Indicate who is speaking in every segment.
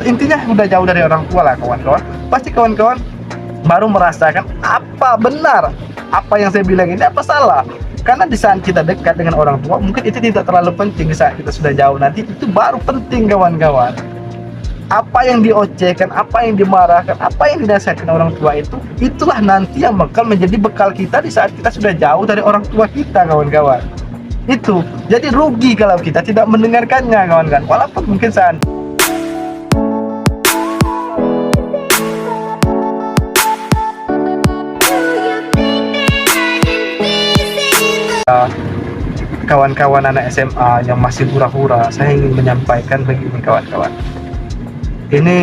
Speaker 1: intinya udah jauh dari orang tua lah kawan-kawan, pasti kawan-kawan baru merasakan apa benar apa yang saya bilang ini, apa salah. Karena di saat kita dekat dengan orang tua mungkin itu tidak terlalu penting, di saat kita sudah jauh nanti itu baru penting kawan-kawan. Apa yang diocehkan, apa yang dimarahkan, apa yang dinasihatkan orang tua itu, itulah nanti yang bakal menjadi bekal kita di saat kita sudah jauh dari orang tua kita kawan-kawan. Itu jadi rugi kalau kita tidak mendengarkannya kawan-kawan, walaupun mungkin saat kawan-kawan anak SMA yang masih hura-hura, saya ingin menyampaikan begini kawan-kawan. Ini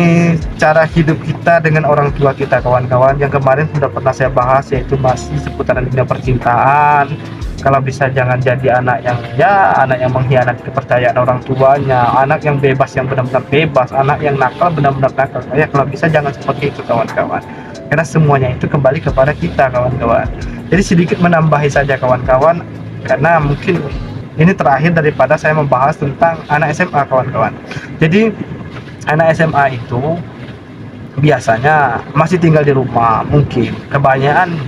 Speaker 1: cara hidup kita dengan orang tua kita kawan-kawan, yang kemarin sudah pernah saya bahas, yaitu masih seputaran dunia percintaan. Kalau bisa jangan jadi anak yang mengkhianati kepercayaan orang tuanya, anak yang bebas, yang benar-benar bebas, anak yang nakal benar-benar nakal. Ya kalau bisa jangan seperti itu kawan-kawan, karena semuanya itu kembali kepada kita kawan-kawan. Jadi sedikit menambahi saja kawan-kawan, karena mungkin ini terakhir daripada saya membahas tentang anak SMA kawan-kawan. Jadi anak SMA itu biasanya masih tinggal di rumah, mungkin kebanyakan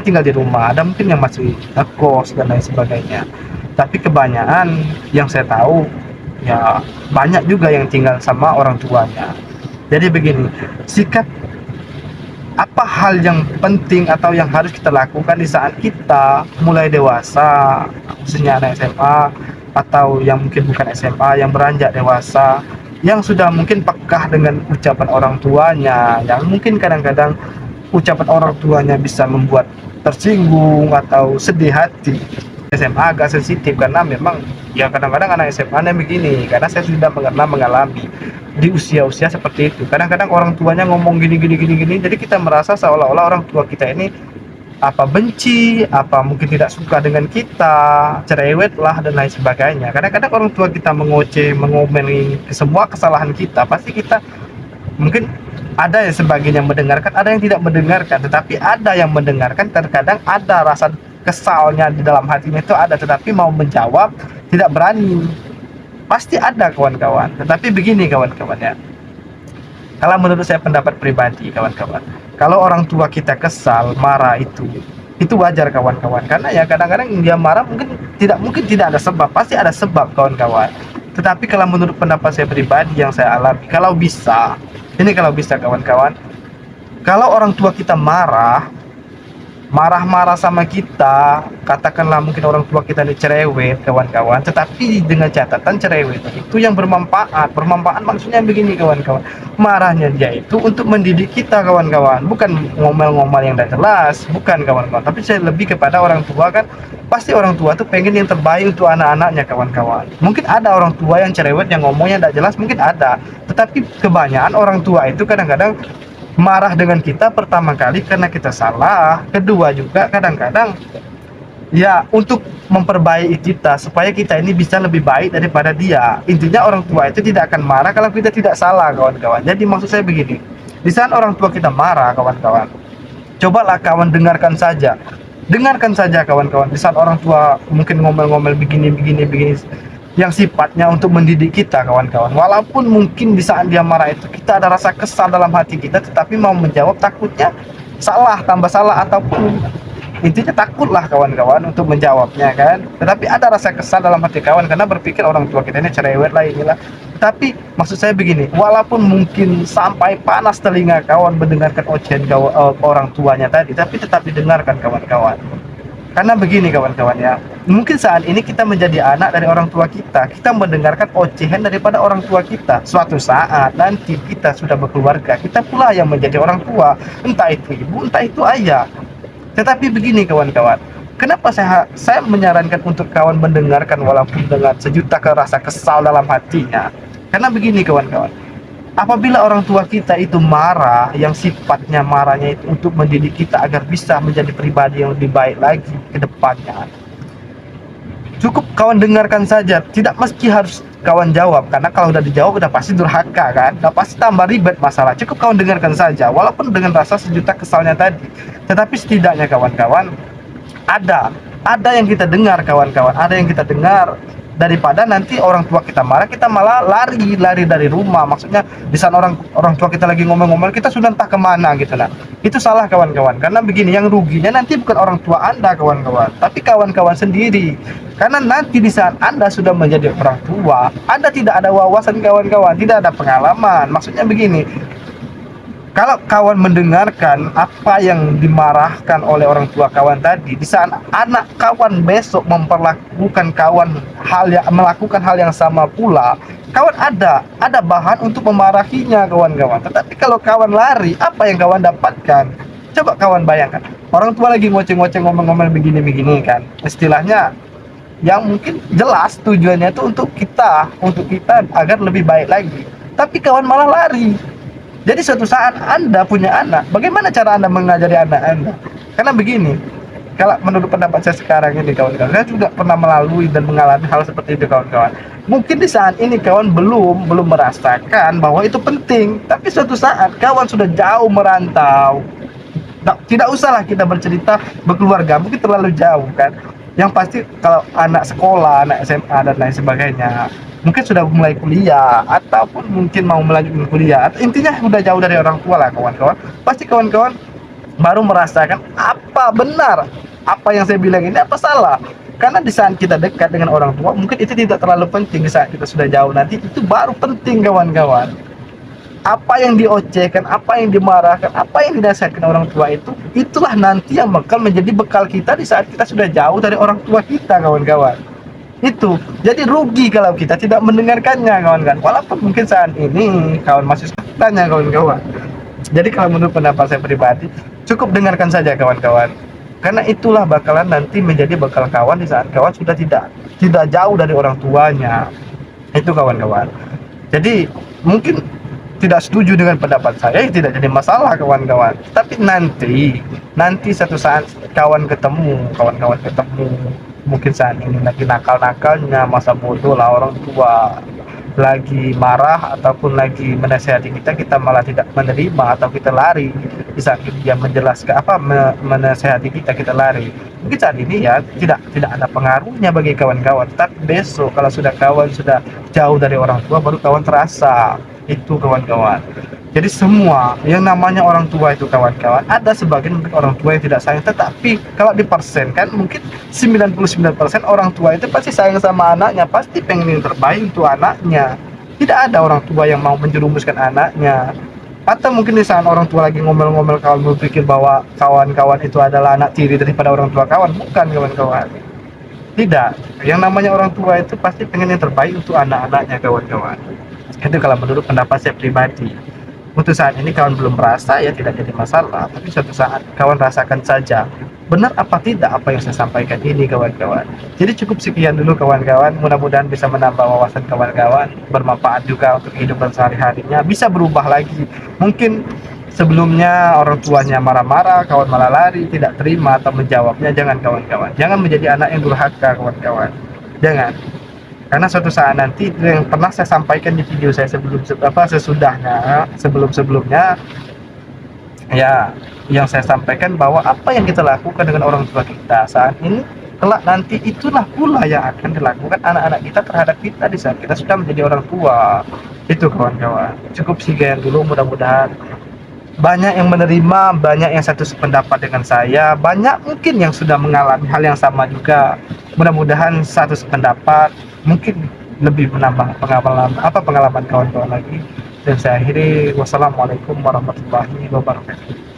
Speaker 1: tinggal di rumah, ada mungkin yang masih ngekos dan lain sebagainya. Tapi kebanyakan yang saya tahu ya banyak juga yang tinggal sama orang tuanya. Jadi begini, sikap apa hal yang penting atau yang harus kita lakukan di saat kita mulai dewasa, khususnya anak SMA atau yang mungkin bukan SMA, yang beranjak dewasa, yang sudah mungkin pekah dengan ucapan orang tuanya, yang mungkin kadang-kadang ucapan orang tuanya bisa membuat tersinggung atau sedih hati. SMA agak sensitif karena memang ya kadang-kadang anak SMA begini, karena saya sudah mengalami di usia-usia seperti itu. Kadang-kadang orang tuanya ngomong gini, jadi kita merasa seolah-olah orang tua kita ini apa benci, apa mungkin tidak suka dengan kita, cerewet lah dan lain sebagainya. Kadang-kadang orang tua kita mengoceh, mengomeli semua kesalahan kita, pasti kita mungkin ada yang sebagian yang mendengarkan, ada yang tidak mendengarkan, tetapi ada yang mendengarkan. Terkadang ada rasa kesalnya di dalam hatinya itu ada, tetapi mau menjawab tidak berani. Pasti ada kawan-kawan. Tetapi begini kawan-kawan ya, kalau menurut saya pendapat pribadi kawan-kawan, kalau orang tua kita kesal, marah, itu wajar kawan-kawan. Karena ya kadang-kadang dia marah mungkin tidak ada sebab, pasti ada sebab kawan-kawan. Tetapi kalau menurut pendapat saya pribadi yang saya alami, kalau bisa kawan-kawan, kalau orang tua kita marah-marah sama kita, katakanlah mungkin orang tua kita ini cerewet kawan-kawan, tetapi dengan catatan cerewet itu yang bermanfaat maksudnya begini kawan-kawan, marahnya dia itu untuk mendidik kita kawan-kawan, bukan ngomel-ngomel yang tidak jelas, bukan kawan-kawan. Tapi saya lebih kepada orang tua, kan pasti orang tua tuh pengen yang terbaik untuk anak-anaknya kawan-kawan. Mungkin ada orang tua yang cerewet, yang ngomongnya tidak jelas, mungkin ada, tetapi kebanyakan orang tua itu kadang-kadang marah dengan kita pertama kali karena kita salah, kedua juga kadang-kadang ya untuk memperbaiki kita supaya kita ini bisa lebih baik daripada dia. Intinya orang tua itu tidak akan marah kalau kita tidak salah kawan-kawan. Jadi maksud saya begini, di saat orang tua kita marah kawan-kawan, cobalah kawan dengarkan saja kawan-kawan. Di saat orang tua mungkin ngomel-ngomel begini yang sifatnya untuk mendidik kita kawan-kawan, walaupun mungkin di saat dia marah itu kita ada rasa kesal dalam hati kita, tetapi mau menjawab takutnya salah, tambah salah, ataupun intinya takutlah kawan-kawan untuk menjawabnya kan. Tetapi ada rasa kesal dalam hati kawan karena berpikir orang tua kita ini cerewet lah inilah. Tapi maksud saya begini, walaupun mungkin sampai panas telinga kawan mendengarkan ocehan orang tuanya tadi, tapi tetap didengarkan kawan-kawan. Karena begini kawan-kawan ya, mungkin saat ini kita menjadi anak dari orang tua kita mendengarkan ocehan daripada orang tua kita. Suatu saat nanti kita sudah berkeluarga, kita pula yang menjadi orang tua, entah itu ibu, entah itu ayah. Tetapi begini kawan-kawan, kenapa saya menyarankan untuk kawan mendengarkan walaupun dengan sejuta rasa kesal dalam hatinya? Karena begini kawan-kawan, apabila orang tua kita itu marah, yang sifatnya marahnya itu untuk mendidik kita agar bisa menjadi pribadi yang lebih baik lagi ke depannya, cukup kawan dengarkan saja, tidak mesti harus kawan jawab, karena kalau udah dijawab udah pasti durhaka kan, udah pasti tambah ribet masalah. Cukup kawan dengarkan saja walaupun dengan rasa sejuta kesalnya tadi, tetapi setidaknya kawan-kawan ada yang kita dengar kawan-kawan, ada yang kita dengar daripada nanti orang tua kita marah, kita malah lari dari rumah. Maksudnya di saat orang orang tua kita lagi ngomel-ngomel, kita sudah entah kemana gitu. Nah, itu salah kawan-kawan, karena begini, yang ruginya nanti bukan orang tua Anda kawan-kawan, tapi kawan-kawan sendiri. Karena nanti di saat Anda sudah menjadi orang tua, Anda tidak ada wawasan kawan-kawan, tidak ada pengalaman. Maksudnya begini, kalau kawan mendengarkan apa yang dimarahkan oleh orang tua kawan tadi, di saat anak kawan besok melakukan hal yang sama pula, kawan ada bahan untuk memarahinya kawan-kawan. Tetapi kalau kawan lari, apa yang kawan dapatkan? Coba kawan bayangkan, orang tua lagi ngoceh-ngoceh ngomong-ngomong begini-begini kan, istilahnya yang mungkin jelas tujuannya itu untuk kita agar lebih baik lagi, tapi kawan malah lari. Jadi suatu saat Anda punya anak, bagaimana cara Anda mengajari anak Anda? Karena begini, kalau menurut pendapat saya sekarang ini kawan-kawan, saya juga pernah melalui dan mengalami hal seperti itu kawan-kawan. Mungkin di saat ini kawan belum merasakan bahwa itu penting, tapi suatu saat kawan sudah jauh merantau. Tidak usahlah kita bercerita berkeluarga, mungkin terlalu jauh kan. Yang pasti kalau anak sekolah, anak SMA dan lain sebagainya, mungkin sudah mulai kuliah ataupun mungkin mau melanjutkan kuliah, atau intinya sudah jauh dari orang tua lah kawan-kawan. Pasti kawan-kawan baru merasakan apa benar apa yang saya bilang ini, apa salah. Karena di saat kita dekat dengan orang tua mungkin itu tidak terlalu penting, di saat kita sudah jauh nanti itu baru penting kawan-kawan. Apa yang diocehkan, apa yang dimarahkan, apa yang dinasihatkan orang tua itu, itulah nanti yang bakal menjadi bekal kita di saat kita sudah jauh dari orang tua kita kawan-kawan. Itu jadi rugi kalau kita tidak mendengarkannya kawan-kawan, walaupun mungkin saat ini kawan masih tanya kawan-kawan. Jadi kalau menurut pendapat saya pribadi, cukup dengarkan saja kawan-kawan, karena itulah bakalan nanti menjadi bekal kawan di saat kawan sudah tidak jauh dari orang tuanya. Itu kawan-kawan. Jadi mungkin tidak setuju dengan pendapat saya, tidak jadi masalah kawan-kawan. Tapi nanti satu saat kawan-kawan ketemu, mungkin saat ini lagi nakal-nakalnya, masa bodoh lah orang tua, lagi marah ataupun lagi menasihati kita malah tidak menerima atau kita lari. Di saat dia menjelaskan menasihati kita lari. Mungkin saat ini ya tidak ada pengaruhnya bagi kawan-kawan. Tapi besok kalau kawan sudah jauh dari orang tua, baru kawan terasa itu kawan-kawan. Jadi semua yang namanya orang tua itu kawan-kawan, ada sebagian orang tua yang tidak sayang, tetapi kalau di persen kan mungkin 99% orang tua itu pasti sayang sama anaknya, pasti pengen yang terbaik untuk anaknya. Tidak ada orang tua yang mau menjerumuskan anaknya. Atau mungkin di saat orang tua lagi ngomel-ngomel, kawan berpikir bahwa kawan-kawan itu adalah anak tiri daripada orang tua kawan. Bukan kawan-kawan, tidak. Yang namanya orang tua itu pasti pengen yang terbaik untuk anak-anaknya kawan-kawan. Itu kalau menurut pendapat saya pribadi. Untuk saat ini kawan belum merasa, ya tidak jadi masalah, tapi suatu saat kawan rasakan saja benar apa tidak apa yang saya sampaikan ini kawan-kawan. Jadi cukup sekian dulu kawan-kawan, mudah-mudahan bisa menambah wawasan kawan-kawan, bermanfaat juga untuk kehidupan sehari-harinya, bisa berubah lagi. Mungkin sebelumnya orang tuanya marah-marah, kawan malah lari, tidak terima atau menjawabnya. Jangan kawan-kawan, jangan menjadi anak yang durhaka kawan-kawan, jangan. Karena suatu saat nanti, yang pernah saya sampaikan di video saya sebelum-sebelumnya, ya yang saya sampaikan bahwa apa yang kita lakukan dengan orang tua kita saat ini, kelak nanti itulah pula yang akan dilakukan anak-anak kita terhadap kita di saat kita sudah menjadi orang tua. Itu kawan-kawan, cukup sekian dulu. Mudah-mudahan banyak yang menerima, banyak yang satu sependapat dengan saya, banyak mungkin yang sudah mengalami hal yang sama juga. Mudah-mudahan satu sependapat, mungkin lebih menambah pengalaman kawan-kawan lagi. Dan saya akhiri, wassalamualaikum warahmatullahi wabarakatuh.